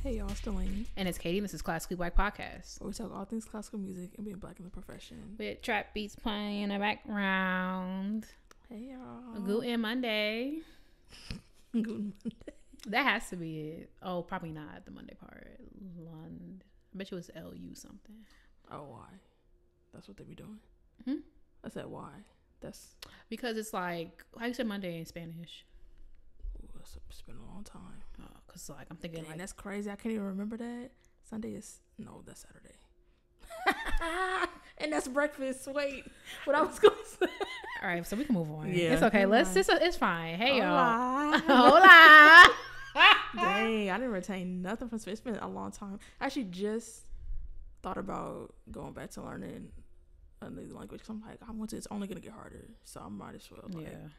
Hey y'all, it's Delaney. And it's Katie, and this is Classically Black Podcast. Where we talk all things classical music and being black in the profession. With trap beats playing in the background. Hey y'all. Guten Monday. Good Monday. That has to be it. Oh, probably not the Monday part. I bet you it was LU something. Oh, why? That's what they be doing? Hmm? I said why? That's... Because it's like, how you say Monday in Spanish? Ooh, it's been a long time. Oh, because like, I'm thinking Dang, like... that's crazy. I can't even remember that. Sunday is... No, that's Saturday. And that's breakfast. Wait. What I was going to say. All right, so we can move on. Yeah. It's okay. It's fine. Hey, Hola. y'all. Hola. Dang, I didn't retain nothing from Spanish. It's been a long time. I actually just thought about going back to learning a new language because I'm like, it's only gonna get harder, so I might as well. Like, Yeah.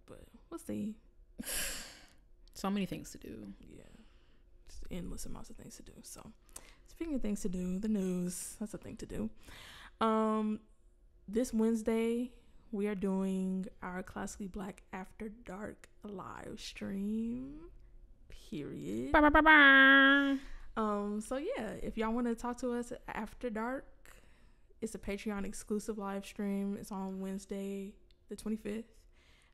But we'll see. So many things to do. Yeah, just endless amounts of things to do. So, speaking of things to do, the news, that's a thing to do. This Wednesday we are doing our Classically Black After Dark live stream. Period. Ba, ba, ba, ba. So yeah, if y'all want to talk to us after dark, it's a Patreon exclusive live stream. It's on Wednesday, the 25th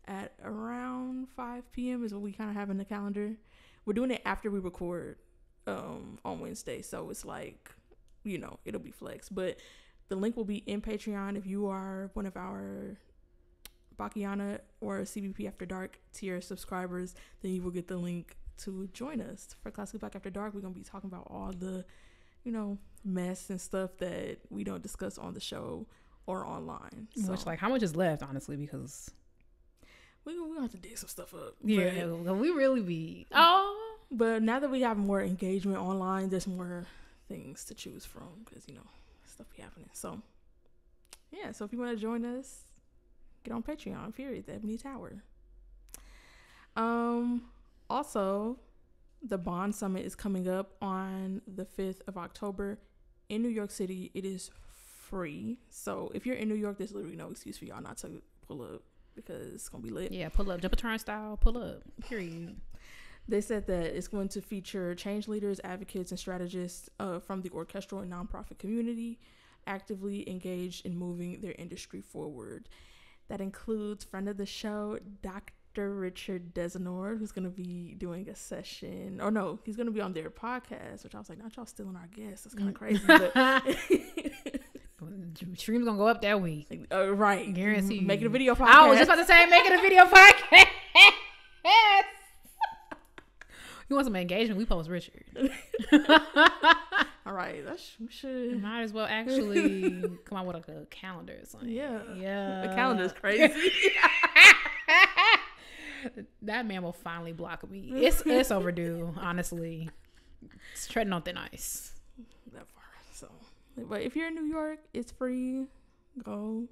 at around 5 p.m. is what we kind of have in the calendar. We're doing it after we record on Wednesday, so it's like, it'll be flex. But the link will be in Patreon. If you are one of our Bakiana or CBP After Dark tier subscribers, then you will get the link to join us for Classically Black After Dark. We're going to be talking about all the, mess and stuff that we don't discuss on the show or online. So, Which, like, how much is left, honestly, because... we're going to have to dig some stuff up. Yeah, we really be... Oh! But now that we have more engagement online, there's more things to choose from because, stuff be happening. So, yeah. So, if you want to join us, get on Patreon, period. The Ebony Tower. Also, the Bond Summit is coming up on the 5th of October in New York City. It is free. So if you're in New York, there's literally no excuse for y'all not to pull up because it's going to be lit. Yeah, pull up. Jump a turnstile, pull up. Period. They said that it's going to feature change leaders, advocates, and strategists from the orchestral and nonprofit community actively engaged in moving their industry forward. That includes friend of the show, Dr. Richard Desenor, who's going to be doing a session. Or no, he's going to be on their podcast, which I was like, not y'all stealing our guests. That's kind of crazy. But Stream's going to go up that week. Right. Guarantee. Making a video podcast. I was just about to say, making a video podcast. You want some engagement? We post Richard. All right. We should. Might as well actually come out with like a calendar or something. Yeah. The calendar's crazy. That man will finally block me. It's overdue, honestly. It's treading on thin ice. That far. So, but if you're in New York, it's free. Go.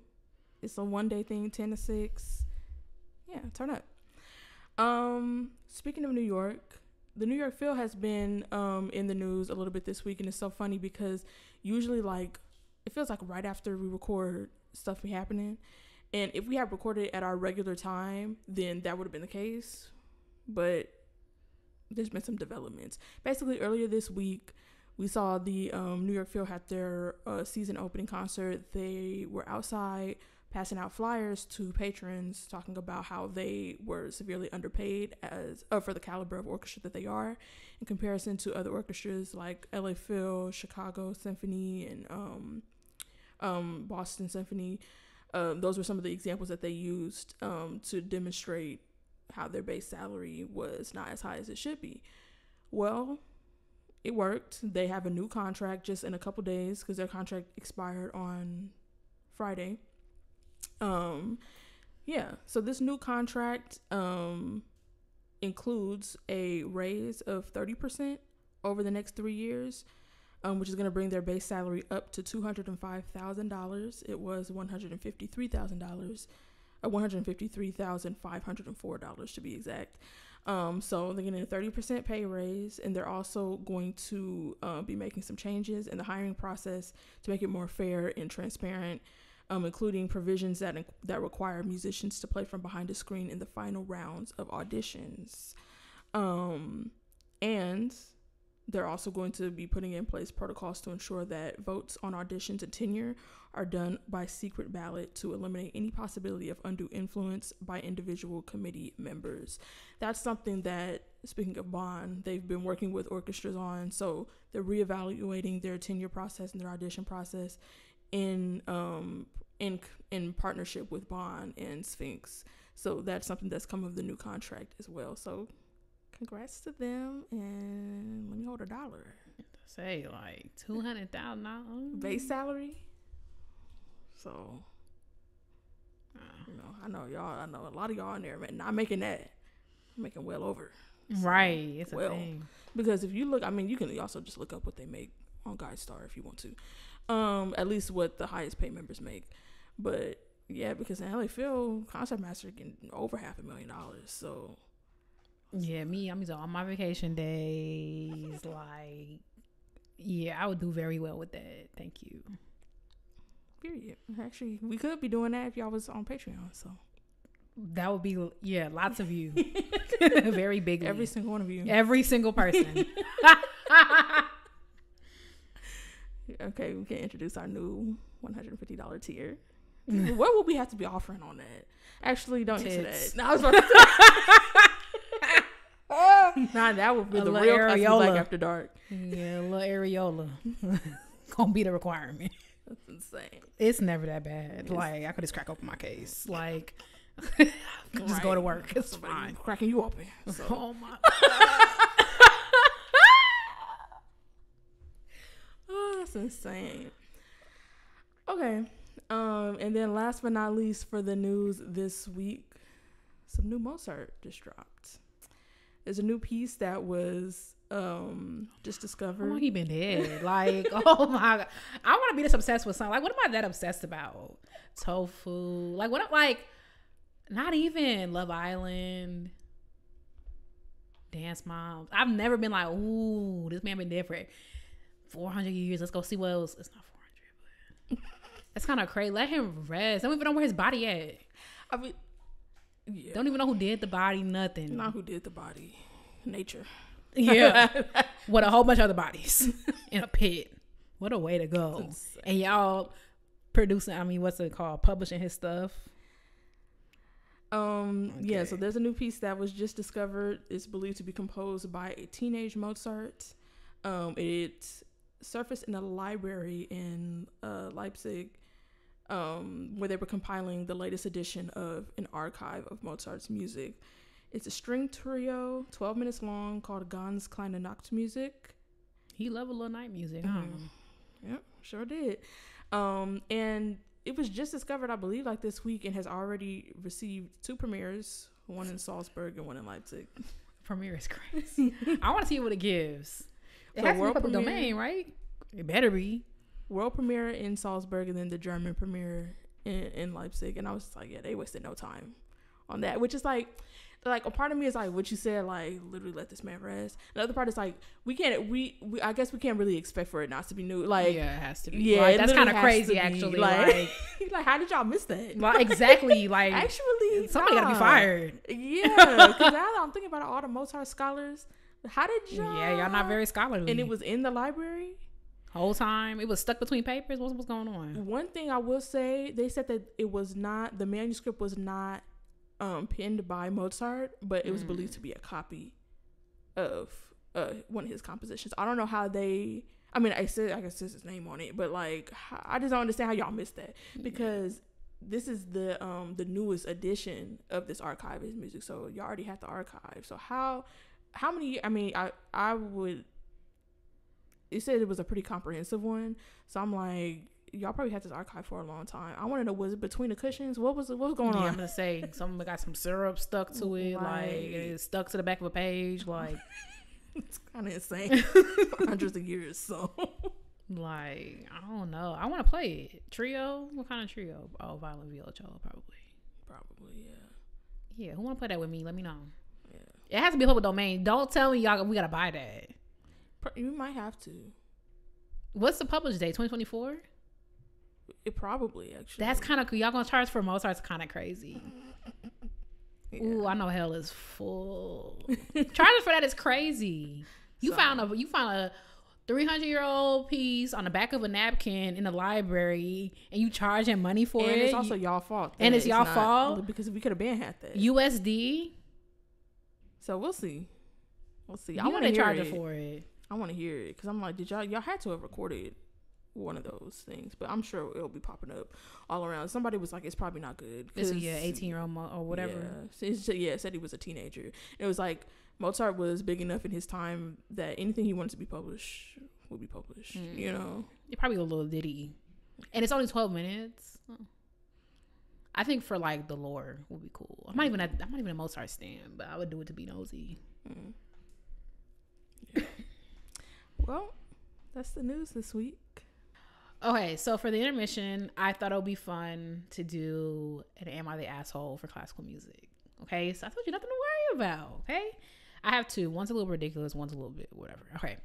It's a one-day thing, 10 to 6. Yeah, turn up. Speaking of New York, the New York Phil has been in the news a little bit this week, and it's so funny because usually, like, it feels like right after we record, stuff be happening. And if we had recorded at our regular time, then that would have been the case. But there's been some developments. Basically, earlier this week, we saw the New York Phil had their season opening concert. They were outside passing out flyers to patrons talking about how they were severely underpaid for the caliber of orchestra that they are in comparison to other orchestras like LA Phil, Chicago Symphony, and Boston Symphony. Those were some of the examples that they used to demonstrate how their base salary was not as high as it should be. Well, it worked. They have a new contract just in a couple days because their contract expired on Friday. So this new contract includes a raise of 30% over the next 3 years. Which is going to bring their base salary up to $205,000. It was $153,000, $153,504 to be exact. So they're getting a 30% pay raise, and they're also going to be making some changes in the hiring process to make it more fair and transparent, including provisions that require musicians to play from behind a screen in the final rounds of auditions. And they're also going to be putting in place protocols to ensure that votes on auditions and tenure are done by secret ballot to eliminate any possibility of undue influence by individual committee members. That's something that, speaking of Bond, they've been working with orchestras on. So they're reevaluating their tenure process and their audition process in partnership with Bond and Sphinx. So that's something that's come of the new contract as well. So congrats to them, and let me hold $1. Say like $200,000 base salary. So, I know a lot of y'all in there, man, not making that. I'm making well over. So, right. It's a thing. Because if you look, I mean, you can also just look up what they make on GuideStar if you want to. At least what the highest paid members make. But yeah, because in LA Phil, Concertmaster getting over $500,000. So yeah, I'm on my vacation days. Like, yeah, I would do very well with that. Thank you. Period. Actually, we could be doing that if y'all was on Patreon. So that would be, yeah, lots of you. Very big. Every single one of you. Every single person. Okay, we can introduce our new $150 tier. What would we have to be offering on that? Actually, don't answer that. No, I was about to say. Nah, that would be the real areola. Black After Dark. Yeah, a little areola. Gonna be the requirement. That's insane. It's never that bad. Like, I could just crack open my case. Like, just go to work. It's fine. Cracking you open. So. Oh my. Oh, that's insane. Okay. And then last but not least for the news this week, some new Mozart just dropped. There's a new piece that was just discovered. How long he been dead? Like, oh my God. I want to be this obsessed with something. Like, what am I that obsessed about? Tofu. Like, what? Like, not even Love Island. Dance Moms. I've never been like, ooh, this man been dead for 400 years. Let's go see what else. It's not 400, but that's kind of crazy. Let him rest. Don't even know where his body at. I mean, yeah. Don't even know who did the body. Nothing. Not who did the body. Nature. Yeah. With a whole bunch of other bodies in a pit. What a way to go. And y'all producing, I mean, what's it called? Publishing his stuff. Okay. Yeah, so there's a new piece that was just discovered. It's believed to be composed by a teenage Mozart. It surfaced in a library in Leipzig, where they were compiling the latest edition of an archive of Mozart's music. It's a string trio, 12 minutes long, called Ganz kleine Nachtmusik. He loved a little night music, huh? Yeah, sure did. And it was just discovered, I believe, like this week, and has already received 2 premieres, one in Salzburg and one in Leipzig. Premiere is crazy. I want to see what it gives. It So has to be world public premiere, domain, right? It better be. World premiere in Salzburg, and then the German premiere in Leipzig. And I was like, yeah, they wasted no time on that, which is like a part of me is like what you said, like literally let this man rest. The other part is like we I guess we can't really expect for it not to be new. Like, yeah, it has to be. Yeah, like, that's kind of crazy actually. Like how did y'all miss that? Like, exactly. Like, actually, somebody gotta be fired. Yeah, because now I'm thinking about all the Mozart scholars. How did y'all? Yeah, y'all not very scholarly. And it was in the library whole time. It was stuck between papers. What's going on? One thing I will say, they said that it was not, the manuscript was not penned by Mozart, but it was believed to be a copy of one of his compositions. I don't know how they, I mean, I guess it says his name on it, but like I just don't understand how y'all missed that, because this is the newest edition of this archive of his music, so y'all already had the archive. So how many, I mean, I would, it said it was a pretty comprehensive one, so I'm like, y'all probably had this archive for a long time. I want to know, was it between the cushions? What was going on? I'm gonna say someone got some syrup stuck to it, like it's stuck to the back of a page, like it's kind of insane for hundreds of years. So like, I don't know. I want to play it. Trio? What kind of trio? Oh, violin, viola, cello, probably, yeah. Who want to play that with me? Let me know. Yeah, it has to be public domain. Don't tell me y'all we gotta buy that. You might have to. What's the publish date? 2024. It probably, actually. That's kind of, y'all gonna charge for Mozart's kind of crazy. Yeah. Ooh, I know hell is full. Charging for that is crazy. You found a 300-year-old piece on the back of a napkin in the library, and you charge him money for it. And it's also y'all fault. And it's y'all fault because we could have been had that USD. So we'll see. We'll see. I want to charge it for it. I want to hear it because I'm like, did y'all had to have recorded one of those things? But I'm sure it'll be popping up all around. Somebody was like, it's probably not good. It's 18-year-old or whatever. Yeah, said he was a teenager. It was like Mozart was big enough in his time that anything he wanted to be published would be published. You know, it probably a little ditty, and it's only 12 minutes. I think for like the lore would be cool. I'm not even a Mozart stan, but I would do it to be nosy. Yeah. Well, that's the news this week. Okay, so for the intermission, I thought it would be fun to do an Am I the Asshole for classical music. Okay, so I told you nothing to worry about. Okay, I have two. One's a little ridiculous, one's a little bit whatever. Okay,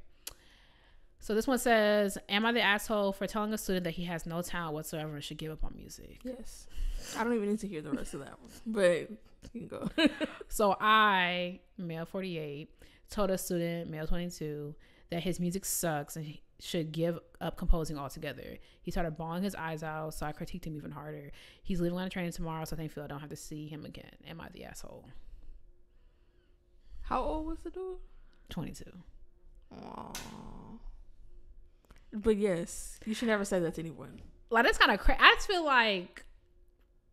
so this one says, am I the asshole for telling a student that he has no talent whatsoever and should give up on music? Yes. I don't even need to hear the rest of that one, but you can go. So I, male 48, told a student, male 22, that his music sucks and he should give up composing altogether. He started bawling his eyes out, so I critiqued him even harder. He's leaving on a train tomorrow, so thankfully I don't have to see him again. Am I the asshole? How old was the dude? 22. Aww. But yes, you should never say that to anyone. Like, that's kind of crazy. I just feel like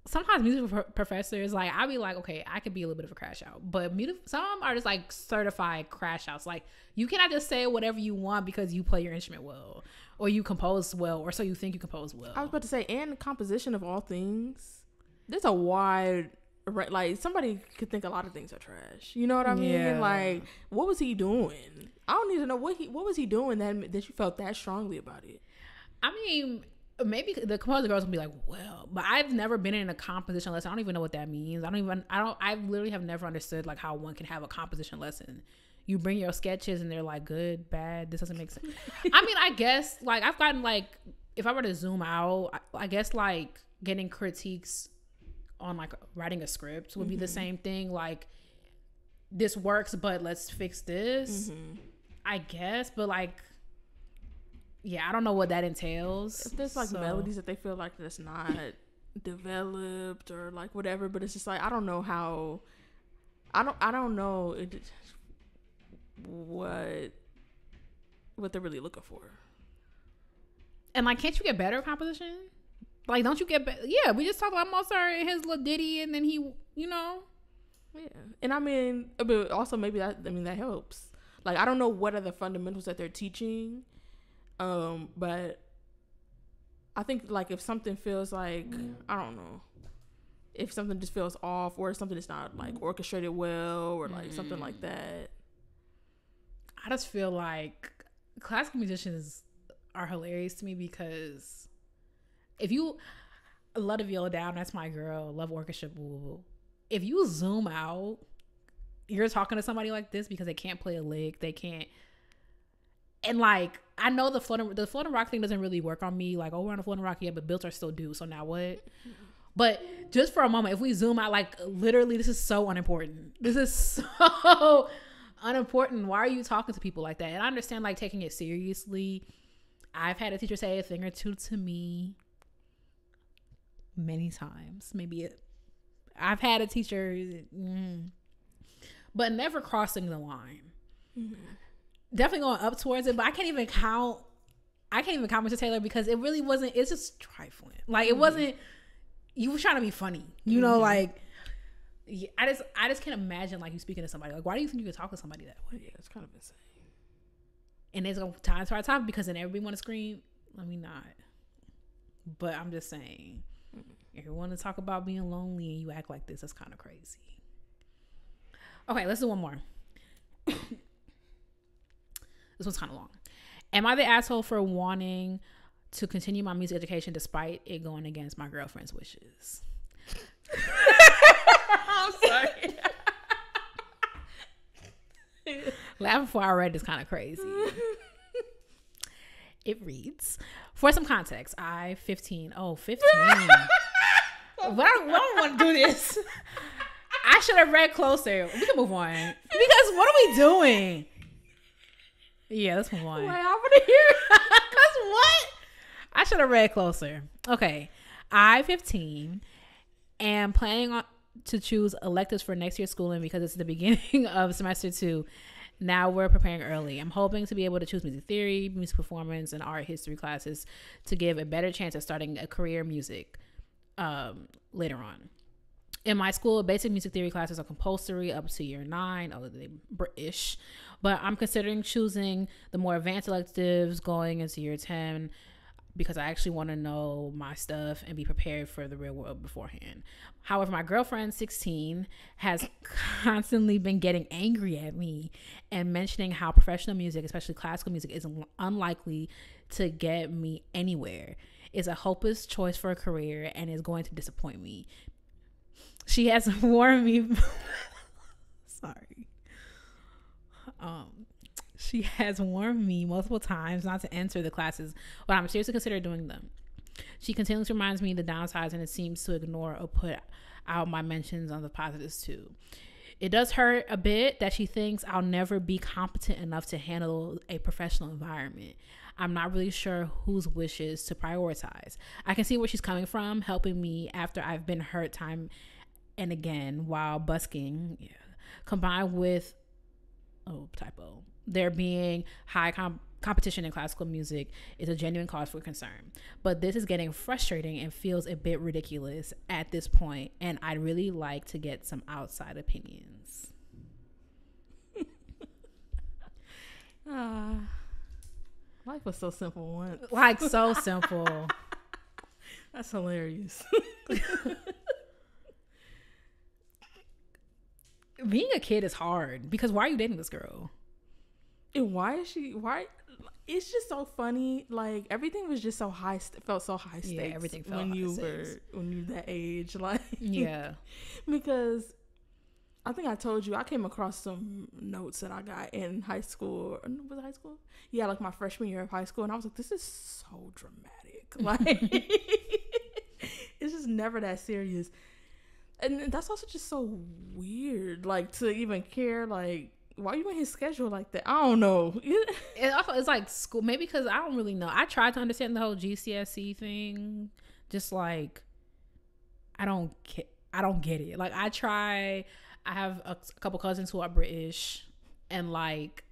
sometimes music professors, like, I'll be like, okay, I could be a little bit of a crash out, but some are just like certified crash outs. Like, you cannot just say whatever you want because you play your instrument well or you compose well or so you think you compose well. I was about to say, and composition of all things, there's a wide, like, somebody could think a lot of things are trash. You know what I mean? Yeah. Like, what was he doing? I don't need to know what was he doing that you felt that strongly about it. I mean, maybe the composer girls will be like, well, but I've never been in a composition lesson. I don't even know what that means. I literally have never understood like how one can have a composition lesson. You bring your sketches and they're like, good, bad, this doesn't make sense. I mean, I guess like I've gotten like, if I were to zoom out, I guess like getting critiques on like writing a script would be the same thing. Like, this works, but let's fix this. I guess, but like, yeah, I don't know what that entails. If there's like melodies that they feel like that's not developed or like whatever, but it's just like, I don't know how, I don't know what they're really looking for. And like, can't you get better composition? Like, don't you get better? Yeah, we just talked about Mozart and his little ditty, and then he, you know. Yeah, and I mean, but also maybe that helps. Like, I don't know what are the fundamentals that they're teaching, but I think like if something feels like, I don't know, if something just feels off or something is not like orchestrated well or like something like that. I just feel like classical musicians are hilarious to me because if you, Love to Viola Down, that's my girl, love orchestra, boo, boo, boo. If you zoom out, you're talking to somebody like this because they can't play a lick, they can't. And like, I know the floating rock thing doesn't really work on me. Like, oh, we're on a floating rock, yeah, but Built Are still do. So now what? But just for a moment, if we zoom out, like literally, this is so unimportant. This is so unimportant. Why are you talking to people like that? And I understand like taking it seriously. I've had a teacher say a thing or two to me many times. I've had a teacher, but never crossing the line. Definitely going up towards it, but I can't even count Mr. Taylor because it really wasn't. It's just trifling. Like it wasn't. You were trying to be funny, you know. Like, yeah, I just can't imagine like you speaking to somebody. Like, why do you think you could talk to somebody that way? Yeah, it's kind of insane. And it's gonna tie to our topic because then everybody want to scream. Let me not. But I'm just saying, if you want to talk about being lonely and you act like this, that's kind of crazy. Okay, let's do one more. This one's kind of long. Am I the asshole for wanting to continue my music education despite it going against my girlfriend's wishes? I'm sorry. Laughing before I read is kind of crazy. It reads, for some context, 15. But I don't want to do this. I should have read closer. We can move on. Because what are we doing? Yeah, let's move on. Like, I want to hear. Cause what? I should have read closer. Okay, I 15 am planning on to choose electives for next year's schooling because it's the beginning of semester 2. Now we're preparing early. I'm hoping to be able to choose music theory, music performance, and art history classes to give a better chance of starting a career in music later on. In my school, basic music theory classes are compulsory up to year 9, although they're British. But I'm considering choosing the more advanced electives going into year 10 because I actually want to know my stuff and be prepared for the real world beforehand. However, my girlfriend, 16, has constantly been getting angry at me and mentioning how professional music, especially classical music, is unlikely to get me anywhere. It's a hopeless choice for a career and is going to disappoint me. She has warned me. Sorry. She has warned me multiple times not to enter the classes, but I'm seriously considering doing them. She continually reminds me of the downsides and it seems to ignore or put out my mentions on the positives too. It does hurt a bit that she thinks I'll never be competent enough to handle a professional environment. I'm not really sure whose wishes to prioritize. I can see where she's coming from, helping me after I've been hurt time and again while busking, combined with there being high competition in classical music is a genuine cause for concern. But this is getting frustrating and feels a bit ridiculous at this point, and I'd really like to get some outside opinions. Life was so simple once. Like, so simple. That's hilarious. Being a kid is hard because why are you dating this girl? And why? It's just so funny. Like, everything was just so high. Felt so high stakes. Yeah, everything felt when high you stakes. when you that age. Like, Yeah. Because I think I told you I came across some notes that I got in high school. Was it high school? Yeah, like my freshman year of high school, and I was like, this is so dramatic. Like, it's just never that serious. And that's also just so weird, like, to even care, like, why are you in his schedule like that? I don't know. It's like school, maybe because I don't really know. I tried to understand the whole GCSE thing, just like, I don't get it. Like, I have a couple cousins who are British, and like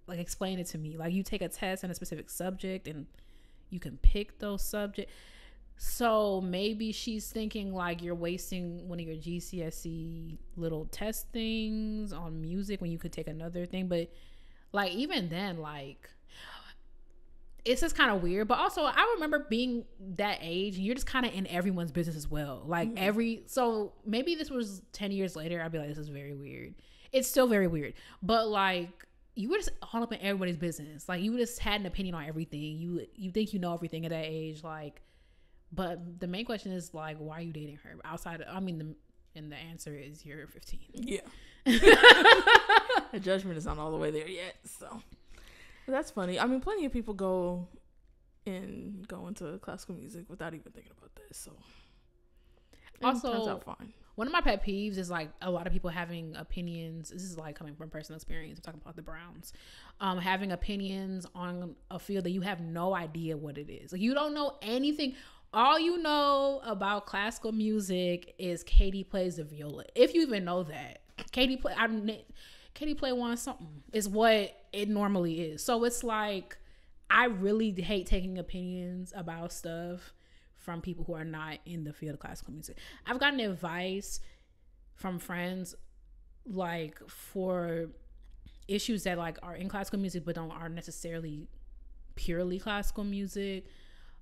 explain it to me. Like, you take a test in a specific subject, and you can pick those subjects. So maybe she's thinking like you're wasting one of your GCSE little test things on music when you could take another thing. But like, even then, like, it's just kind of weird. But also, I remember being that age and you're just kind of in everyone's business as well. Like, so maybe this was 10 years later, I'd be like, this is very weird. It's still very weird. But like, you were just all up in everybody's business. Like, you just had an opinion on everything. You think you know everything at that age. Like, but the main question is, like, why are you dating her? Outside of, and the answer is you're 15. Yeah. The judgment is not all the way there yet. So that's funny. I mean, plenty of people go into classical music without even thinking about this. So also, turns out fine. One of my pet peeves is like a lot of people having opinions. This is like coming from personal experience. I'm talking about the Browns, having opinions on a field that you have no idea what it is. Like, you don't know anything. All you know about classical music is Katie plays the viola. If you even know that, Katie play one something is what it normally is. So it's like, I really hate taking opinions about stuff from people who are not in the field of classical music. I've gotten advice from friends, like, for issues that like are in classical music but aren't necessarily purely classical music.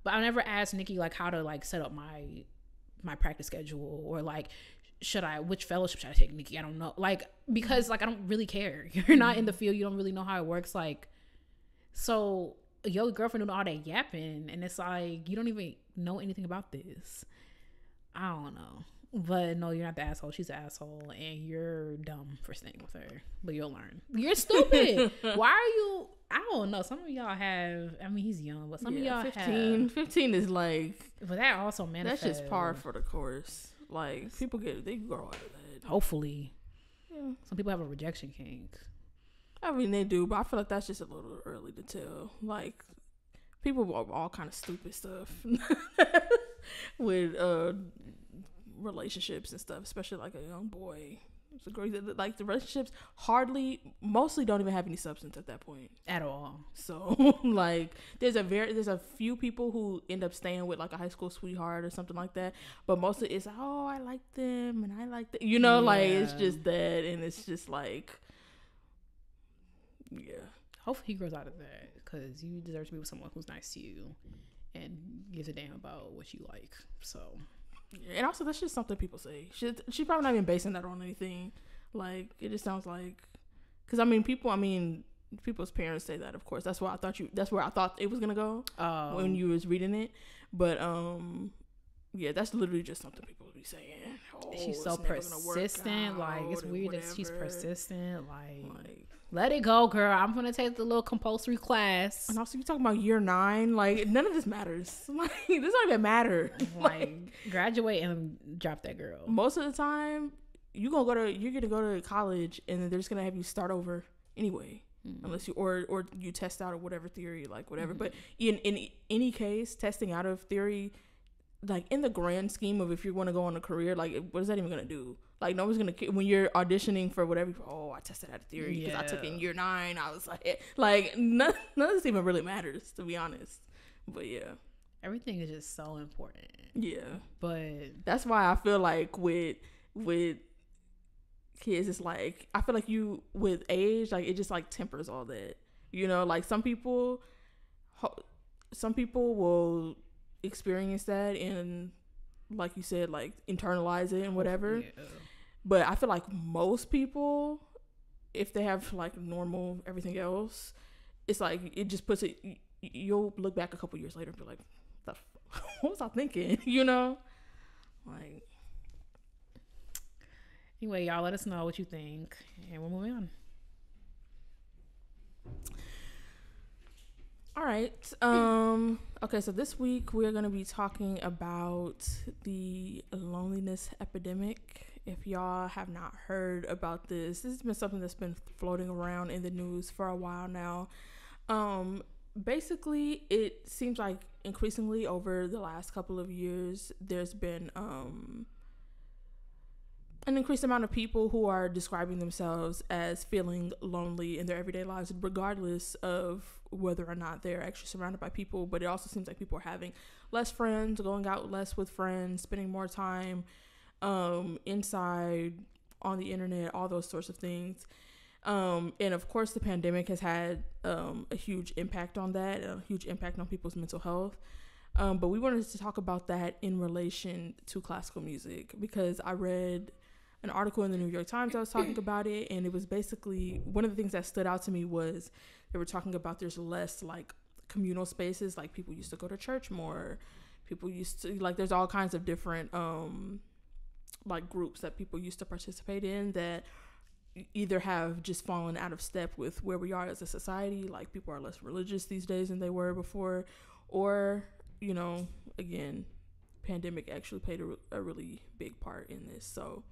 But I never asked Nikki like how to like set up my practice schedule, or like, which fellowship should I take, Nikki? I don't know. Like, because like, I don't really care. You're not in the field. You don't really know how it works. Like, so your girlfriend doing all that yapping, and it's like, you don't even know anything about this. I don't know. But no, you're not the asshole. She's the asshole, and you're dumb for staying with her. But you'll learn. You're stupid. Why are you? I don't know. Some of y'all have. I mean, he's young, but some of y'all 15, have. 15 is like. But that also manifests. That's just par for the course. Like, people they grow out of that. Hopefully. Yeah. Some people have a rejection kink. I mean, they do, but I feel like that's just a little early to tell. Like, people are all kind of stupid stuff with relationships and stuff, especially like a young boy. It's a great, like the relationships mostly don't even have any substance at that point at all. So like there's a few people who end up staying with like a high school sweetheart or something like that, but mostly it's like, oh, I like them and I like them, like it's just that, and it's just like, yeah. Hopefully he grows out of that, because you deserve to be with someone who's nice to you and gives a damn about what you like. So. And also, that's just something people say. She's probably not even basing that on anything. Like, it just sounds like, because people's parents say that. Of course, that's where I thought it was gonna go when you was reading it. But yeah, that's literally just something people be saying. Oh, she's so persistent. Like, it's weird that she's persistent. Like, let it go, girl. I'm gonna take the little compulsory class. And also, you talking about year 9? Like, none of this matters. Like, this don't even matter. Like, graduate and drop that girl. Most of the time, you're gonna go to college, and then they're just gonna have you start over anyway, unless you or you test out of whatever theory, like whatever. But in any case, testing out of theory, like in the grand scheme of if you're going to go on a career, like what is that even gonna do? Like, no one's gonna, when you're auditioning for whatever, oh, I tested out of theory because I took it in year 9. I was like none of this even really matters, to be honest. But yeah, everything is just so important. Yeah, but that's why I feel like with kids, it's like, I feel like you, with age, like it just like tempers all that, like some people will experience that and, like you said, like internalize it and whatever. Yeah. But I feel like most people, if they have like normal everything else, it's like it just puts it, you'll look back a couple years later and be like, what was I thinking? Like, anyway, y'all, let us know what you think and we'll move on. All right. Okay, so this week we're going to be talking about the loneliness epidemic. If y'all have not heard about this has been something that's been floating around in the news for a while now. Basically, it seems like increasingly over the last couple of years, there's been an increased amount of people who are describing themselves as feeling lonely in their everyday lives, regardless of whether or not they're actually surrounded by people. But it also seems like people are having less friends, going out less with friends, spending more time inside, on the internet, all those sorts of things. And of course, the pandemic has had a huge impact on that, a huge impact on people's mental health. But we wanted to talk about that in relation to classical music, because I read an article in the New York Times that was talking about it, and it was basically, one of the things that stood out to me was they were talking about there's less like communal spaces, like people used to go to church more, people used to, like, there's all kinds of different like groups that people used to participate in that either have just fallen out of step with where we are as a society, like people are less religious these days than they were before, or again, pandemic actually played a really big part in this. So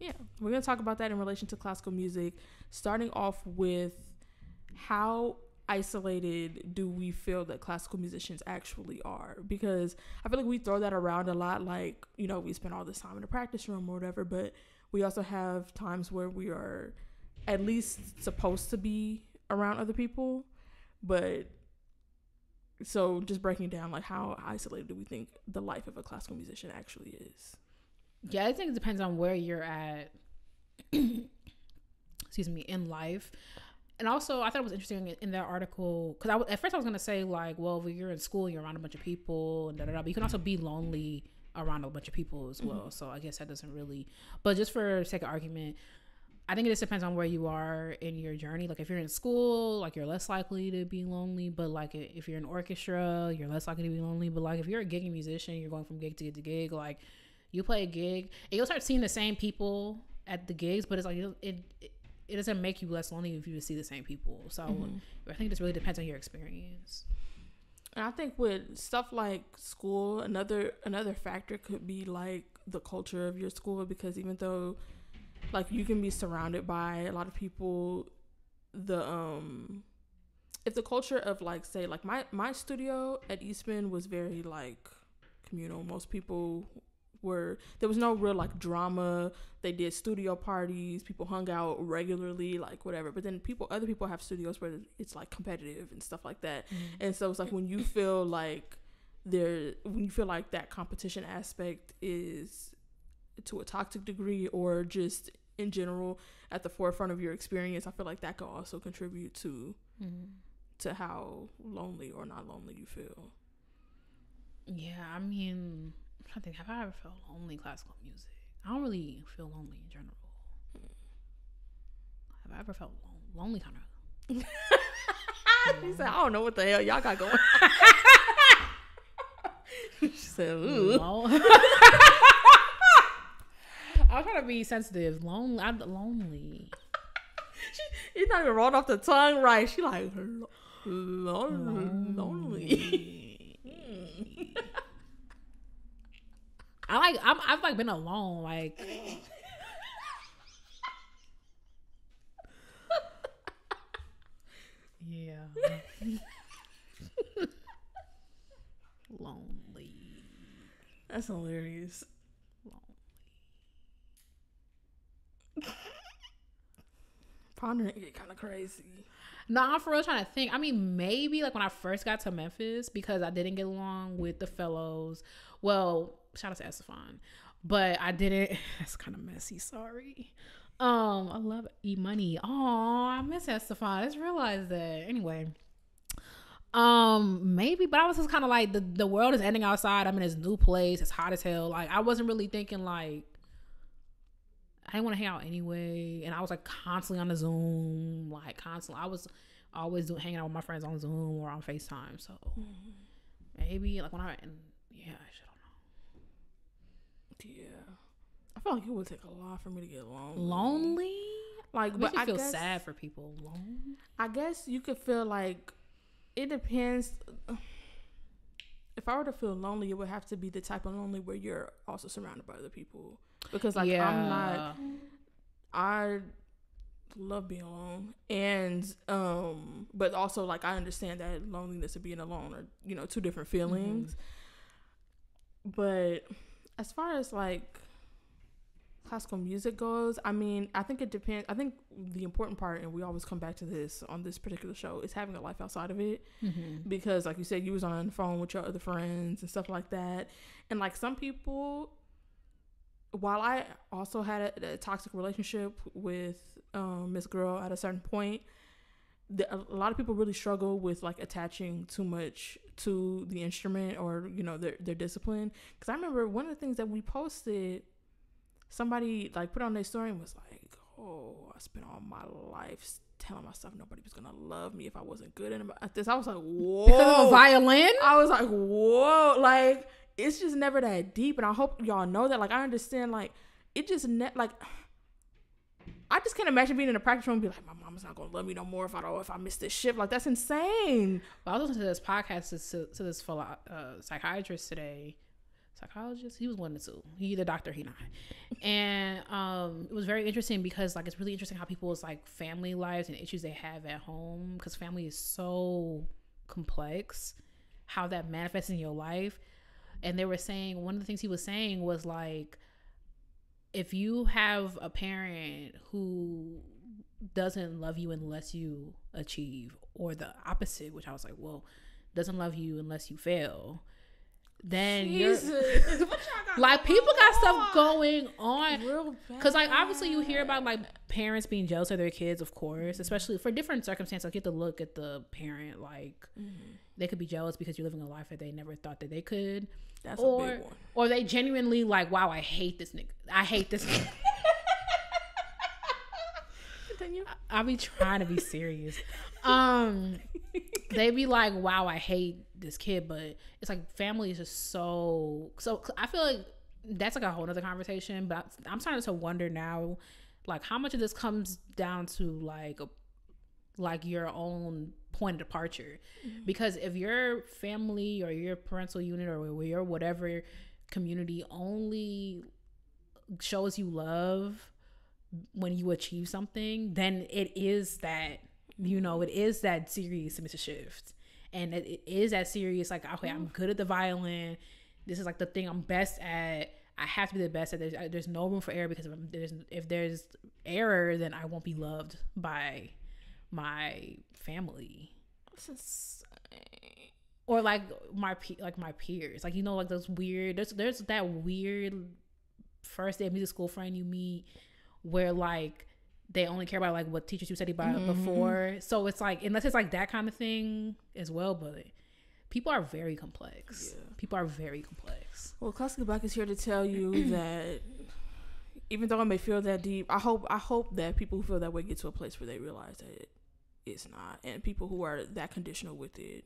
yeah, we're going to talk about that in relation to classical music, starting off with how isolated do we feel that classical musicians actually are, because I feel like we throw that around a lot, like, we spend all this time in the practice room or whatever, but we also have times where we are at least supposed to be around other people. But so just breaking down, like, how isolated do we think the life of a classical musician actually is? Yeah, I think it depends on where you're at excuse me, in life. And also, I thought it was interesting in that article, because at first I was going to say, like, well, if you're in school, you're around a bunch of people, and but you can also be lonely around a bunch of people as well. Mm-hmm. So I guess that doesn't really, but just for sake of argument, I think it just depends on where you are in your journey. Like, if you're in school, like, you're less likely to be lonely, but like, if you're in orchestra, you're less likely to be lonely. But like, if you're a gigging musician, you're going from gig to gig, like, you play a gig and you'll start seeing the same people at the gigs, but it's like, it doesn't make you less lonely if you see the same people. So I think this really depends on your experience. And I think with stuff like school, another factor could be like the culture of your school, because even though like you can be surrounded by a lot of people if the culture of like, say, like my studio at Eastman was very like communal. Most people there was no real like drama. They did studio parties, people hung out regularly, like whatever. But then other people have studios where it's like competitive and stuff like that. And so it's like when you feel like that competition aspect is to a toxic degree, or just in general at the forefront of your experience, I feel like that could also contribute to how lonely or not lonely you feel. Yeah, I mean, I think, have I ever felt lonely classical music? I don't really feel lonely in general. Have I ever felt lonely kind of? She said, I don't know what the hell y'all got going. She said, ooh. I was trying to be sensitive. I'm lonely. It's not even rolled off the tongue right. She like, lonely. I've like been alone, like yeah. Lonely. That's hilarious. Lonely. Pondering get kind of crazy. No, I'm for real trying to think. I mean, maybe like when I first got to Memphis, because I didn't get along with the fellows. Well, shout out to Estefan, but I didn't. That's kind of messy. Sorry. I love E-Money. Oh, I miss Estefan. I just realized that. Anyway, maybe, but I was just kind of like the world is ending outside. I'm in this new place. It's hot as hell. Like I wasn't really thinking like. I didn't want to hang out anyway, and I was like constantly on the Zoom, like constantly. I was always hanging out with my friends on Zoom or on FaceTime. So maybe like when I don't know. Yeah, I feel like it would take a lot for me to get lonely. Lonely, like, but I feel sad for people. Lonely. I guess you could feel like it depends. If I were to feel lonely, it would have to be the type of lonely where you're also surrounded by other people. Because like I love being alone, and but also like I understand that loneliness and being alone are, you know, two different feelings. But as far as like classical music goes, I mean, I think it depends. I think the important part, and we always come back to this on this particular show, is having a life outside of it. Because like you said, you was on the phone with your other friends and stuff like that, and like some people, while I also had a toxic relationship with Miss Girl at a certain point, a lot of people really struggle with like attaching too much to the instrument or, you know, their discipline. Because I remember one of the things that we posted, somebody like put on their story and was like, oh, I spent all my life telling myself nobody was gonna love me if I wasn't good at this. I was like, whoa. Because of a violin? I was like, whoa. Like, it's just never that deep, and I hope y'all know that. Like, I understand, like, it just like, I just can't imagine being in a practice room and be like, my mama's not gonna love me no more if I miss this shift. Like, that's insane. Well, I was listening to this podcast to this psychiatrist today. Psychologist, he was one of the two. He either doctor, he not. And it was very interesting because like it's really interesting how people's like family lives and issues they have at home, because family is so complex, how that manifests in your life. And they were saying, one of the things he was saying was like, if you have a parent who doesn't love you unless you achieve, or the opposite, which I was like, well, doesn't love you unless you fail, then you're like, people got stuff going on. Because like obviously you hear about like parents being jealous of their kids, of course, especially for different circumstances. Like you have to look at the parent, like they could be jealous because you're living a life that they never thought that they could. That's a big one. Or they genuinely like, wow, I hate this nigga. I hate this nigga. Continue. I'll be trying to be serious. They be like, wow, I hate this kid, but it's like family is just so I feel like that's like a whole other conversation, but I'm starting to wonder now, like how much of this comes down to like your own point of departure. Because if your family or your parental unit or your whatever community only shows you love when you achieve something, then it is that You know, it is that serious submissive shift. And it is that serious, like, okay, I'm good at the violin. This is like the thing I'm best at. I have to be the best at. There's no room for error, because if there's error, then I won't be loved by my family. Or like my peers, like, you know, like those weird. There's that weird first day of music school friend you meet where like they only care about like what teachers you studied by before. So it's like, unless it's like that kind of thing as well, but people are very complex. Yeah. People are very complex. Well, Classically Black is here to tell you that even though it may feel that deep, I hope that people who feel that way get to a place where they realize that it's not, and people who are that conditional with it.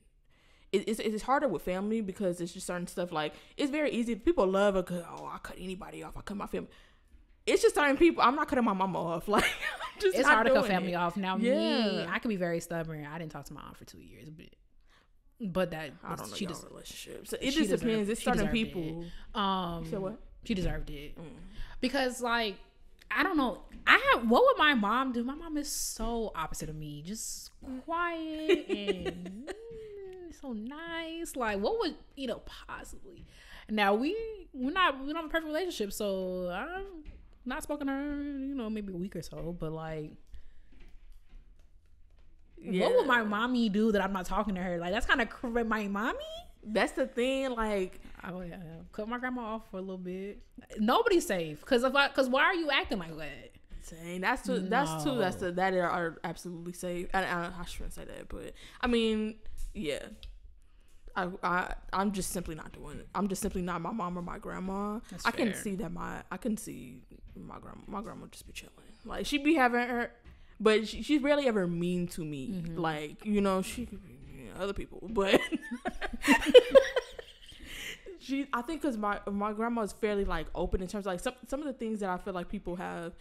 It's harder with family, because it's just certain stuff, like, it's very easy. People love I cut anybody off. I cut my family. It's just certain people. I'm not cutting my mama off. Like, it's hard to cut family off. Now, me, I can be very stubborn. I didn't talk to my aunt for 2 years, but that I don't know y'all relationships. So it just depends. It's certain people. So what? She deserved it because, like, I don't know. What would my mom do? My mom is so opposite of me. Just quiet and so nice. Like, what would possibly? Now we're not in a perfect relationship, so I'm not spoken to her, maybe a week or so. But like, what would my mommy do that I'm not talking to her? Like, that's kind of my mommy. That's the thing. Like, oh yeah, cut my grandma off for a little bit. Nobody's safe because why are you acting like that? Saying that are absolutely safe. And I shouldn't say that, but I mean, yeah. I'm just simply not doing it. I'm just simply not my mom or my grandma. That's I fair. can see my grandma just be chilling. Like, she be having her, but she's rarely ever mean to me. Mm-hmm. Like, she could be mean to other people, but I think because my grandma is fairly like open in terms of like some of the things that I feel like people have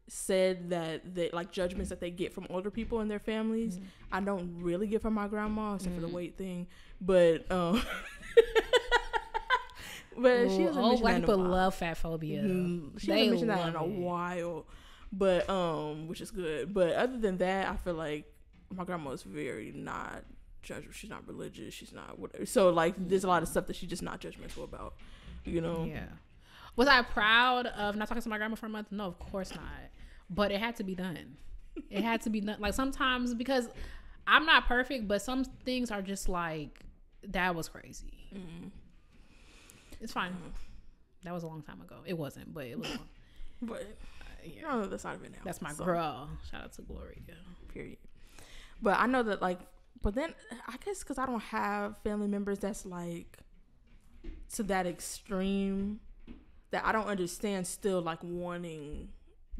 said that they like judgments that they get from older people in their families. I don't really get from my grandma except for the weight thing, but but she hasn't mentioned black that people love fat phobia. She hasn't mentioned that in a while, but which is good. But other than that, I feel like my grandma is very not judgmental. She's not religious. She's not whatever. So like, there's a lot of stuff that she's just not judgmental about. Yeah. Was I proud of not talking to my grandma for a month? No, of course not. But it had to be done. It had to be done. Like, sometimes, because I'm not perfect, but some things are just like, that was crazy. It's fine. That was a long time ago. It wasn't, but it was long. But you don't know the side of it now. That's my girl. Shout out to Gloria. Period. But I know that, like, but then I guess because I don't have family members that's like to that extreme, that I don't understand still like wanting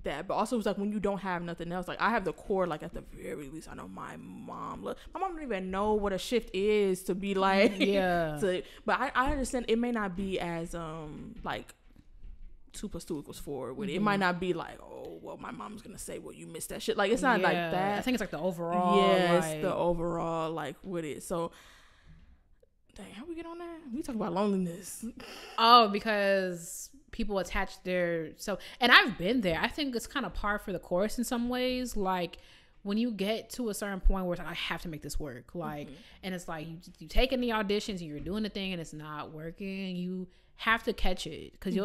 that. But also, it's like when you don't have nothing else, like I have the core, like at the very least I know my mom don't even know what a shift is to be like but I understand it may not be as like 2 + 2 = 4 with it. It might not be like, oh well, my mom's gonna say, well, you missed that shit. Like, it's not like that. I think it's like the overall. It's the overall, like, with it. So dang, how we get on that? We talk about loneliness. Oh, because people attach and I've been there. I think it's kind of par for the course in some ways. Like, when you get to a certain point where it's like, I have to make this work. Like, and it's like you taking the auditions and you're doing the thing and it's not working. You have to catch it, because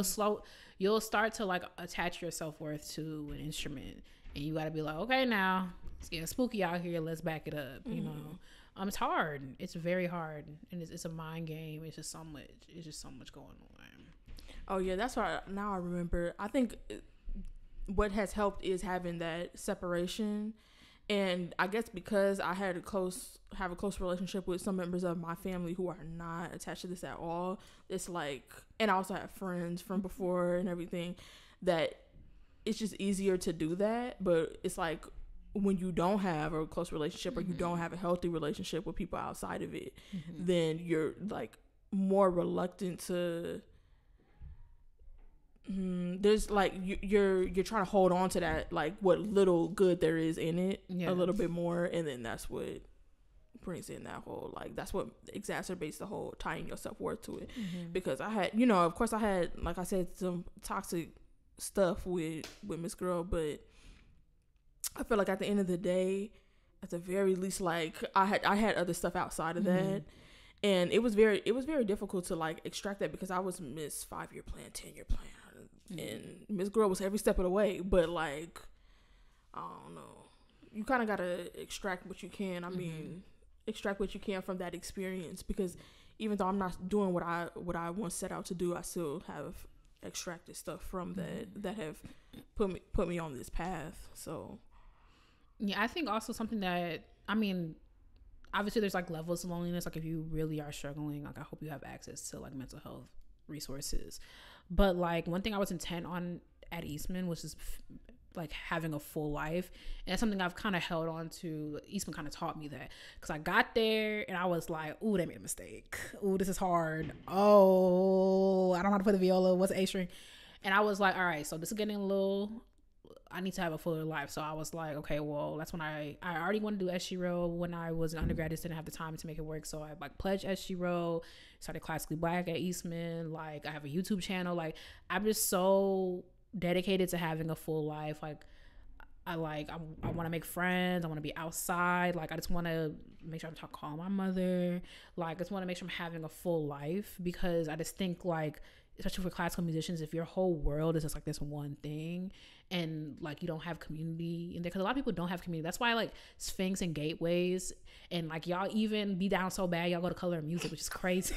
you'll start to like attach your self-worth to an instrument, and you got to be like, okay, now it's getting spooky out here. Let's back it up. It's hard. It's very hard, and it's a mind game. It's just so much going on. Oh yeah, that's why now I remember. I think what has helped is having that separation, and I guess because I have a close relationship with some members of my family who are not attached to this at all. It's like, and I also have friends from before and everything, that it's just easier to do that. But it's like, when you don't have a close relationship or you don't have a healthy relationship with people outside of it, then you're like more reluctant to. There's like you're trying to hold on to that, like what little good there is in it, a little bit more, and then that's what brings in that whole, like, that's what exacerbates the whole tying your self-worth to it. Because I had, of course I had, like I said, some toxic stuff with Miss Girl, but I feel like at the end of the day, at the very least, like I had other stuff outside of that. And it was very difficult to like extract that because I was Miss 5-year plan, 10-year plan, and Miss Girl was every step of the way. But like, I don't know, you kind of gotta extract what you can. I mean, extract what you can from that experience, because even though I'm not doing what I once set out to do, I still have extracted stuff from that have put me on this path. So yeah, I think also something that, I mean, obviously there's like levels of loneliness. Like if you really are struggling, like I hope you have access to like mental health resources. But like one thing I was intent on at Eastman was just like having a full life, and that's something I've kind of held on to. Eastman kind of taught me that, because I got there and I was like, ooh, they made a mistake. Ooh, this is hard. Oh, I don't know how to play the viola. What's the A string? And I was like, all right, so this is getting a little, I need to have a fuller life. So I was like, okay, well, that's when I already wanted to do SGRO when I was an undergrad. Just didn't have the time to make it work. So I like pledged SGRO, started Classically Black at Eastman. Like I have a YouTube channel. Like I'm just so dedicated to having a full life. Like I want to make friends. I want to be outside. Like I just want to make sure I'm calling my mother. Like I just want to make sure I'm having a full life, because I just think like, especially for classical musicians, if your whole world is just like this one thing and like you don't have community in there, because a lot of people don't have community. That's why like Sphinx and Gateways and like y'all even be down so bad y'all go to Color and Music, which is crazy.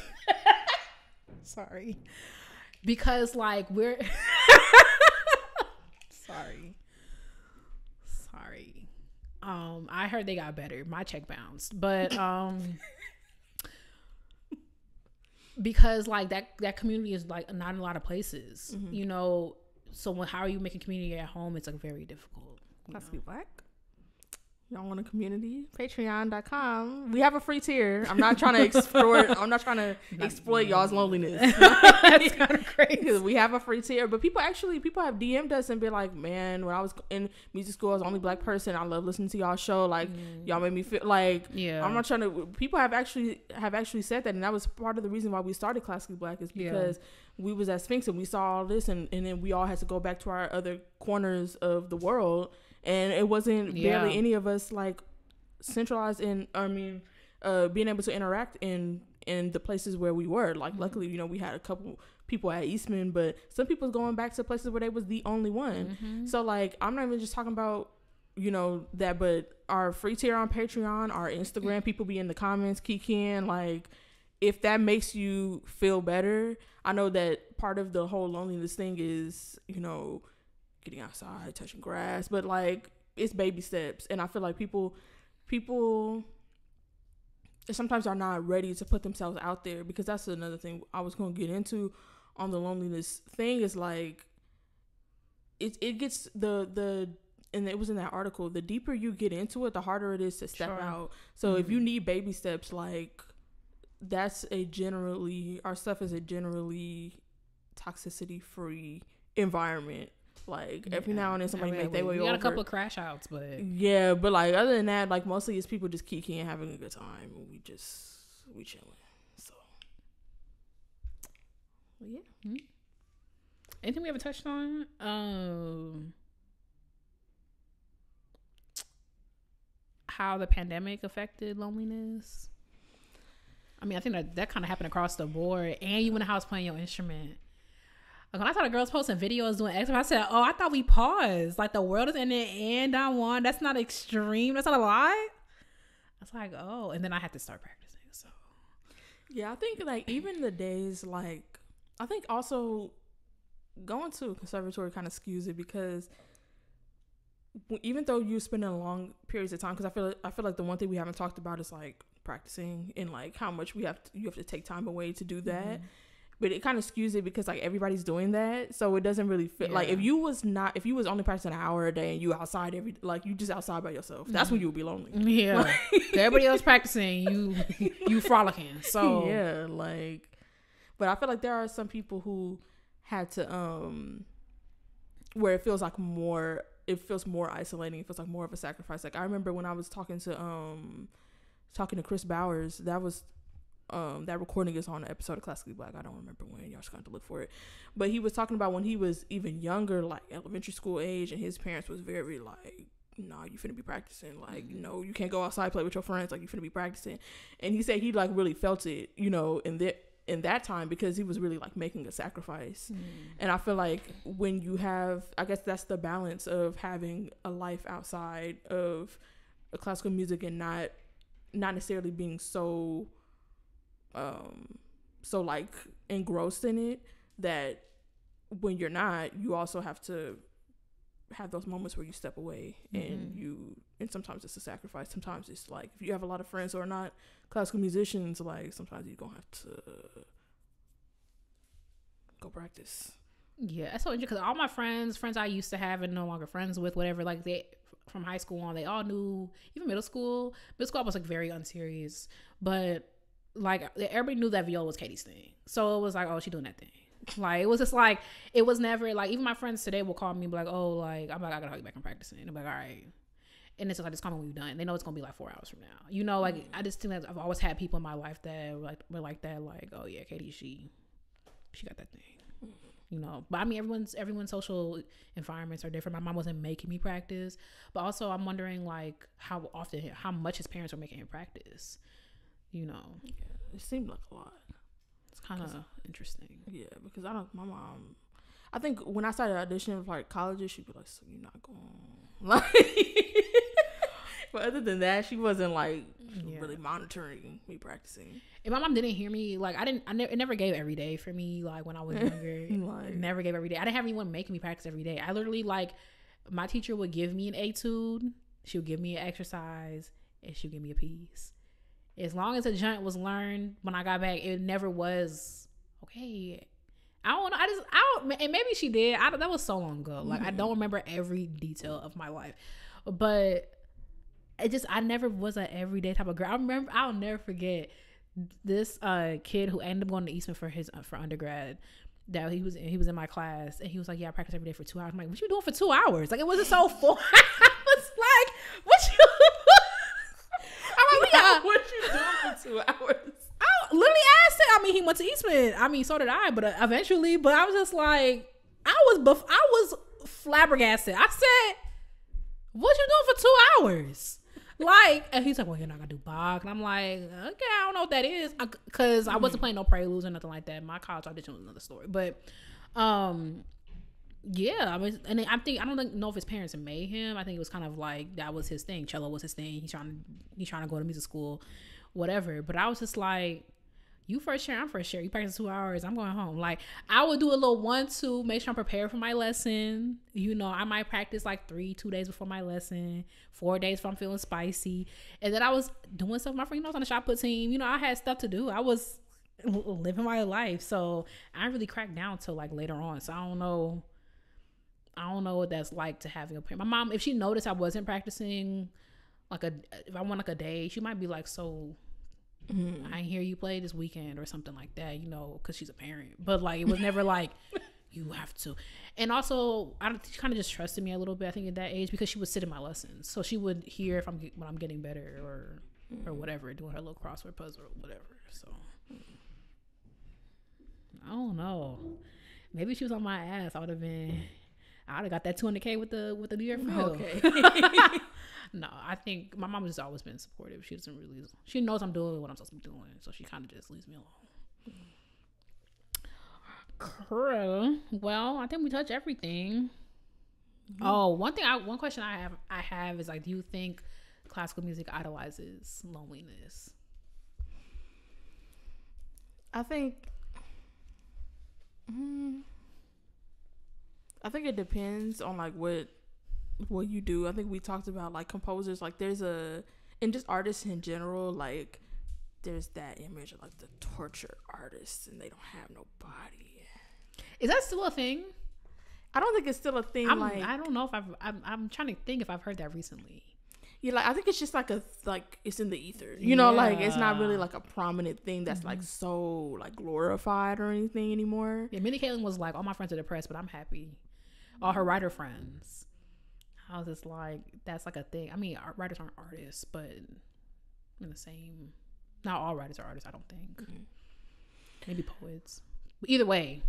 Sorry, because like we're sorry I heard they got better. My check bounced, but because like that community is like not in a lot of places, you know. So how are you making community at home? It's like very difficult. Classically Black. Y'all want a community? Patreon.com. We have a free tier. I'm not trying to exploit y'all's loneliness. That's kind of crazy. We have a free tier, but people have DM'd us and been like, man, when I was in music school, I was the only Black person. I love listening to y'all show. Like y'all made me feel like, yeah. I'm not trying to. People have actually said that, and that was part of the reason why we started Classically Black, is because we was at Sphinx and we saw all this, and then we all had to go back to our other corners of the world. And it wasn't barely any of us like centralized in, being able to interact in the places where we were. Like, luckily, you know, we had a couple people at Eastman, but some people going back to places where they was the only one. So like, I'm not even just talking about, you know, that, but our free tier on Patreon, our Instagram, people be in the comments, kikiing, like, if that makes you feel better. I know that part of the whole loneliness thing is, you know, getting outside, touching grass, but like it's baby steps, and I feel like people sometimes are not ready to put themselves out there, because that's another thing I was going to get into on the loneliness thing, is like it gets the and it was in that article, the deeper you get into it, the harder it is to step out. So if you need baby steps, like our stuff is a generally toxicity free environment. Like every now and then somebody make their way over. We got a couple of crash outs, but like other than that, like mostly it's people just kicking and having a good time, and we chilling. So anything we ever touched on? How the pandemic affected loneliness. I mean, I think that kind of happened across the board. And you in the house playing your instrument. Like when I saw the girls posting videos doing extra, I said, oh, I thought we paused. Like the world is ending and I won. That's not extreme. That's not a lie. I was like, oh. And then I had to start practicing. So yeah, I think like even the days, like I think also going to a conservatory kind of skews it, because even though you're spending long periods of time, because I feel like the one thing we haven't talked about is like practicing and like how much you have to take time away to do that. But it kind of skews it because like everybody's doing that, so it doesn't really fit. Like if you was only practicing an hour a day and you outside you just outside by yourself, that's when you would be lonely. Yeah, like, everybody else practicing, you frolicking. So yeah, like, but I feel like there are some people who had to where it feels more isolating. It feels like more of a sacrifice. Like I remember when I was talking to Chris Bowers, that was. That recording is on an episode of Classically Black. I don't remember when. Y'all just got to look for it. But he was talking about when he was even younger, like elementary school age, and his parents was very like nah, you finna be practicing. Like, no, you can't go outside, play with your friends. Like, you finna be practicing. And he said he, like, really felt it, you know, in that time, because he was really, like, making a sacrifice. And I feel like when you have, I guess that's the balance of having a life outside of classical music and not necessarily being so like engrossed in it, that when you're not, you also have to have those moments where you step away, and sometimes it's a sacrifice. Sometimes it's like, if you have a lot of friends who are not classical musicians, like, sometimes you're gonna have to go practice. Yeah, that's so interesting, because all my friends I used to have and no longer friends with, whatever, like, they from high school on, they all knew, even middle school I was, like, very unserious, but, like, everybody knew that viola was Katie's thing. So it was like, oh, she doing that thing. Like, it was just like, it was never like, even my friends today will call me and be like, oh, like, I'm like, I gotta help you back in practicing. And I'm like, all right. And it's like, just call me when you're done. They know it's gonna be like 4 hours from now. You know, like, I just think that I've always had people in my life that were like that, like, oh yeah, Katie, she got that thing. You know, but I mean, everyone's social environments are different. My mom wasn't making me practice, but also I'm wondering, like, how much his parents were making him practice. You know, yeah, it seemed like a lot. It's kind of interesting. Yeah, because my mom, I think when I started auditioning for, like, colleges, she'd be like, so you're not going, like, but other than that, she wasn't, like, really monitoring me practicing. If my mom didn't hear me, like, it never gave every day for me, like, when I was younger. Like, it never gave every day. I didn't have anyone making me practice every day. I literally, like, my teacher would give me an etude, she would give me an exercise, and she would give me a piece. As long as a joint was learned when I got back, it never was, okay, I don't know. And maybe she did. That was so long ago. Like, I don't remember every detail of my life, but I never was an everyday type of girl. I'll never forget this kid who ended up going to Eastman for undergrad. That he was in my class, and he was like, yeah, I practice every day for 2 hours. I'm like, what you doing for 2 hours? Like, it wasn't so full. I was like, what you what you doing for 2 hours? I literally asked him. I mean, he went to Eastman. I mean, so did I, but eventually. But I was just like, I was flabbergasted. I said, what you doing for 2 hours? Like, and he's like, well, you're not gonna do Bach. And I'm like, okay, I don't know what that is, because I wasn't playing no preludes or nothing like that. My college audition was another story. But yeah, I mean, and I don't know if his parents made him. I think it was kind of like, that was his thing. Cello was his thing. He's trying to go to music school, whatever. But I was just like, you first year, I'm first year. You practice 2 hours, I'm going home. Like, I would do a little 1-2, make sure I'm prepared for my lesson. You know, I might practice like 2 days before my lesson, 4 days if I'm feeling spicy. And then I was doing stuff with my friend. You know, I was on the shot put team. You know, I had stuff to do. I was living my life. So I didn't really crack down till like later on. So I don't know what that's like to have your parent. My mom, if she noticed I wasn't practicing, like, if I went like a day, she might be like, so I ain't hear you play this weekend or something like that, you know, because she's a parent. But like, it was never like, you have to. And also, she kind of just trusted me a little bit, I think, at that age, because she would sit in my lessons, so she would hear when I'm getting better or whatever, doing her little crossword puzzle or whatever. So I don't know. Maybe she was on my ass. I would have got that 200K with the New York Phil. Okay. No, I think my mom has just always been supportive. She knows I'm doing what I'm supposed to be doing, so she kind of just leaves me alone. Cool. Well, I think we touched everything. Mm-hmm. Oh, one question I have is, like, do you think classical music idolizes loneliness? I think it depends on, like, what you do. I think we talked about, like, composers, like, and just artists in general, like, there's that image of, like, the tortured artists, and they don't have no body. Is that still a thing? I don't think it's still a thing. I don't know if I'm trying to think if I've heard that recently. Yeah, like, I think it's just like it's in the ether, you know, like, it's not really like a prominent thing that's like so, like, glorified or anything anymore. Yeah, Minnie Kaling was like, all my friends are depressed, but I'm happy. All her writer friends. I was just like, that's like a thing. I mean, writers aren't artists, but in the same, not all writers are artists, I don't think. Maybe poets. But either way,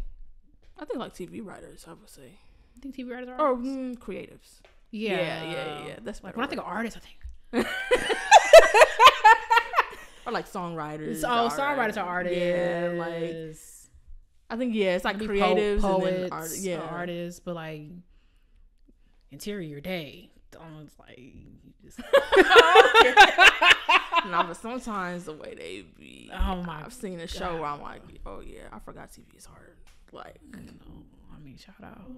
I think, like, TV writers, I would say. You think TV writers are artists? Or creatives. Yeah. That's like when I think of artists, I think or like songwriters. Songwriters are artists. Yeah, like I think it's like creatives, poets, and then artists, but like Interior Day. It's like just no, but sometimes the way they be. I've seen a show where I'm like, oh yeah, I forgot TV is hard. Like, I mean, shout out.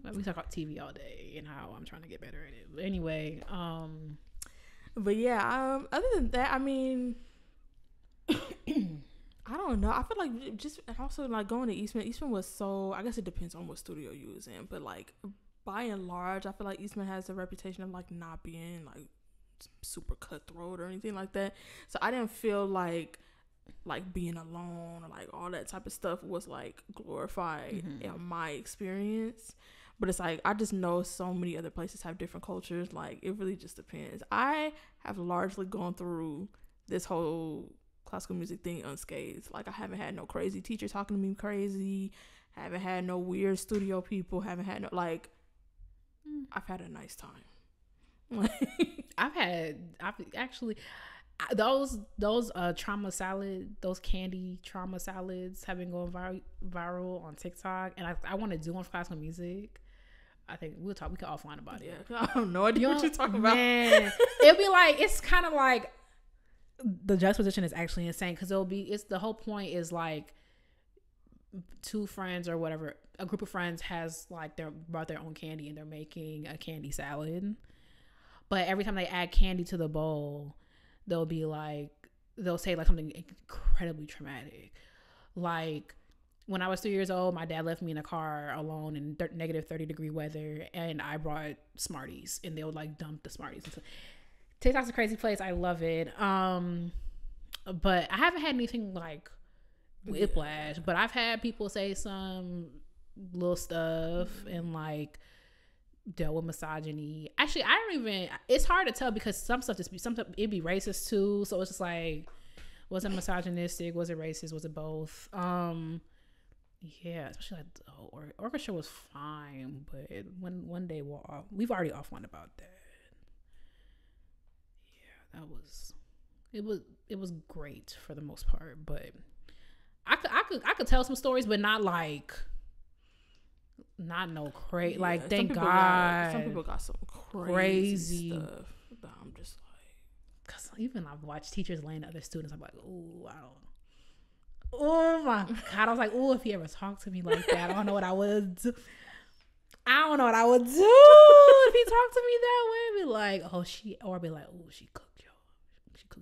Like, we talk about TV all day and how I'm trying to get better at it. But anyway, but yeah, other than that, I mean, I don't know. I feel like just also like going to Eastman. Eastman was so. I guess it depends on what studio you was in, but like by and large, I feel like Eastman has a reputation of like not being like super cutthroat or anything like that. So I didn't feel like being alone or like all that type of stuff was like glorified in my experience. But it's like I just know so many other places have different cultures. Like it really just depends. I have largely gone through this whole classical music thing unscathed. Like I haven't had no crazy teacher talking to me crazy, haven't had no weird studio people, haven't had no like I've had a nice time. I've actually those trauma salad, those candy trauma salads have been going viral on TikTok, and I want to do one for classical music. I think we can offline about it. Yeah, I have no idea what you're talking about. It'll be like, it's kind of like the juxtaposition is actually insane because it's the whole point is like two friends or whatever, a group of friends has like brought their own candy and they're making a candy salad, but every time they add candy to the bowl, they'll say like something incredibly traumatic, like when I was 3 years old, my dad left me in a car alone in negative 30-degree weather, and I brought Smarties, and they would like dump the Smarties. TikTok's a crazy place. I love it. But I haven't had anything like whiplash, but I've had people say some little stuff and like dealt with misogyny. Actually, I don't even, it's hard to tell because some stuff it'd be racist too. So it's just like, was it misogynistic? Was it racist? Was it both? Yeah, especially like the orchestra was fine, but one day we've already offline about that. Yeah, it was great for the most part, but I could tell some stories, but not no crazy. Yeah, like thank God, some people got some crazy stuff. But I'm just like, because even I've watched teachers laying to other students. I'm like, ooh, oh my God. I was like, oh, if he ever talked to me like that, I don't know what I would do. I don't know what I would do if he talked to me that way. Be like, or be like, oh, she cooked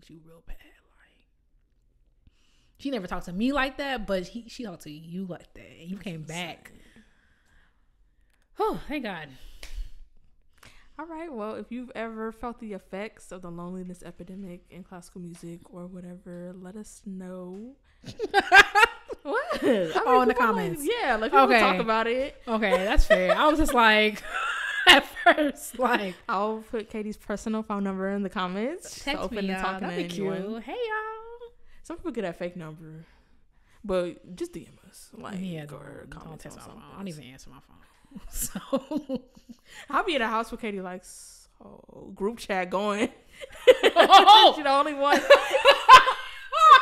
you real bad. Like, she never talked to me like that, but she talked to you like that, and you came back. Oh, thank God. All right. Well, if you've ever felt the effects of the loneliness epidemic in classical music or whatever, let us know. What? I mean, in the comments. Like people talk about it. Okay, that's fair. I was just like, at first, like, I'll put Katie's personal phone number in the comments. Text me, y'all. That'd be cute. Hey, y'all. Some people get that fake number, but just DM us. Like, or comment on something. I don't even answer my phone. So I'll be in a house with Katie, like, so group chat going. Oh! She's the only one.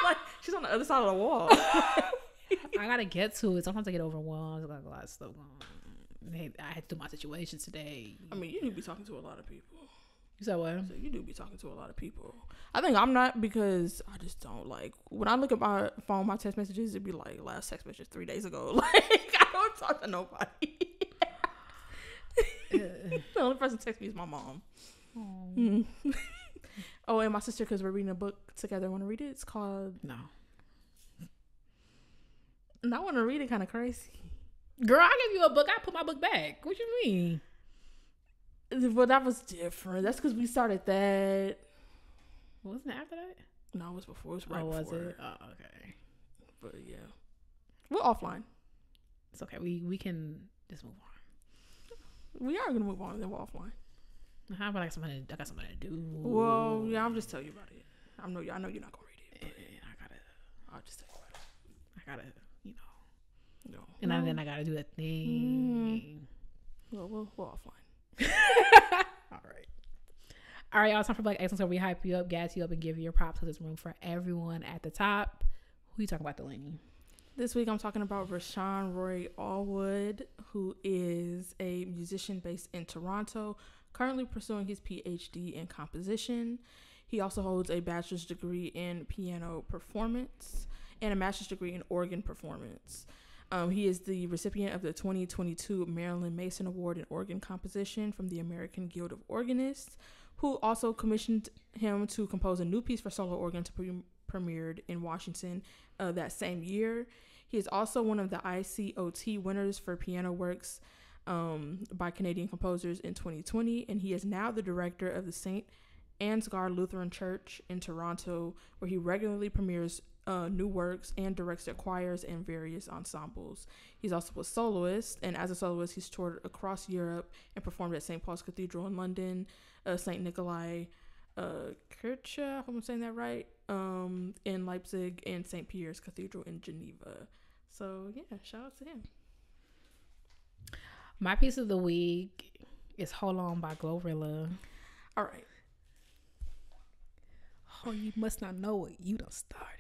Like, she's on the other side of the wall. I gotta get to it. Sometimes I get overwhelmed. I got a lot of stuff going on. I had to do my situation today. I mean, you do be talking to a lot of people. You said what? So you do be talking to a lot of people. I think I'm not, because I just don't like, when I look at my phone, my text messages, it'd be like last text message 3 days ago. Like, I don't talk to nobody. The only person text me is my mom. Oh, and my sister, because we're reading a book together. Want to read it? It's called No. And I want to read it. Kind of crazy. Girl, I gave you a book. I put my book back. What you mean? Well, that was different. That's because we started that. Wasn't it after that? No, it was before. It was right before. Was it? Oh, okay. But yeah, we're offline. It's okay. We can just move on. We are gonna move on, and then we're offline. How about I got something to do? Well, yeah, I'll just tell you about it. I know you're not gonna read it. But I'll just tell you about it. I gotta, No. And then I gotta do that thing. Well, we're offline. All right, y'all. Time for Black Excellence, where we hype you up, gas you up, and give you your props. So there's room for everyone at the top. Who you talking about, Delaney? This week I'm talking about Rashawn Roy Allwood, who is a musician based in Toronto, currently pursuing his PhD in composition. He also holds a bachelor's degree in piano performance and a master's degree in organ performance. He is the recipient of the 2022 Marilyn Mason Award in Organ Composition from the American Guild of Organists, who also commissioned him to compose a new piece for solo organ to be premiered in Washington that same year. He is also one of the ICOT winners for piano works by Canadian composers in 2020, and he is now the director of the St. Ansgar Lutheran Church in Toronto, where he regularly premieres new works and directs their choirs and various ensembles. He's also a soloist, and as a soloist, he's toured across Europe and performed at St. Paul's Cathedral in London, St. Nikolai Kirche, I hope I'm saying that right, in Leipzig, and St. Peter's Cathedral in Geneva. So, yeah, shout out to him. My piece of the week is Hold On by Glorilla. All right. Oh, you must not know it. You done started.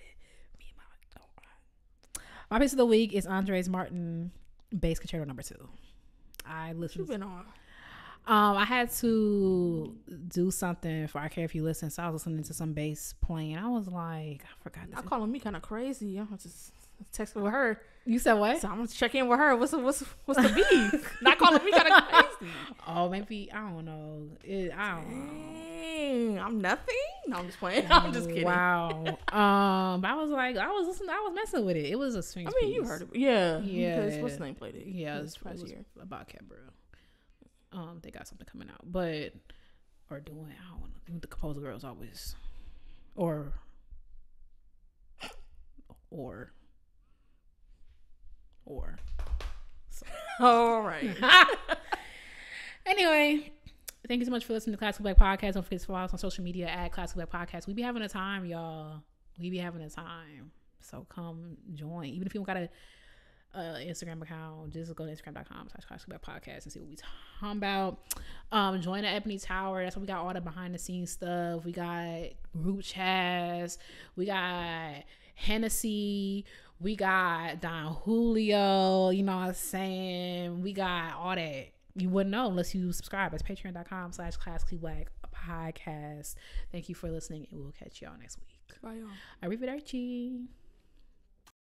My piece of the week is Andres Martin Bass Concerto No. 2. I listened. What you been on? I had to do something for I Care If You Listen, so I was listening to some bass playing. I was like, I forgot. I'm calling me kind of crazy. I'm just texting with her. You said what? So I'm gonna check in with her. What's the beef? Not calling me kind of crazy. Oh, maybe I don't know. I don't know. Dang, I'm nothing. No, I'm just playing. I'm just kidding. Wow. But I was like, I was listening. I was messing with it. It was a swing. I mean, you heard it. Yeah. Yeah. Because what's the name played it? Yeah. It was about Cadbro. They got something coming out, but or doing. I don't know. The Composer Girls always, or. So. All right. Anyway, thank you so much for listening to Classical Black Podcast. Don't forget to follow us on social media at Classical Black Podcast. We be having a time, y'all. We be having a time. So come join. Even if you don't got a Instagram account, just go to Instagram.com/Classical Black Podcast and see what we talking about. Join the Ebony Tower. That's what we got, all the behind the scenes stuff. We got group chats. We got Hennessy. We got Don Julio. You know what I'm saying? We got all that. You wouldn't know unless you subscribe. It's patreon.com/Classically Black Podcast. Thank you for listening, and we'll catch y'all next week. Bye, y'all. Arrivederci.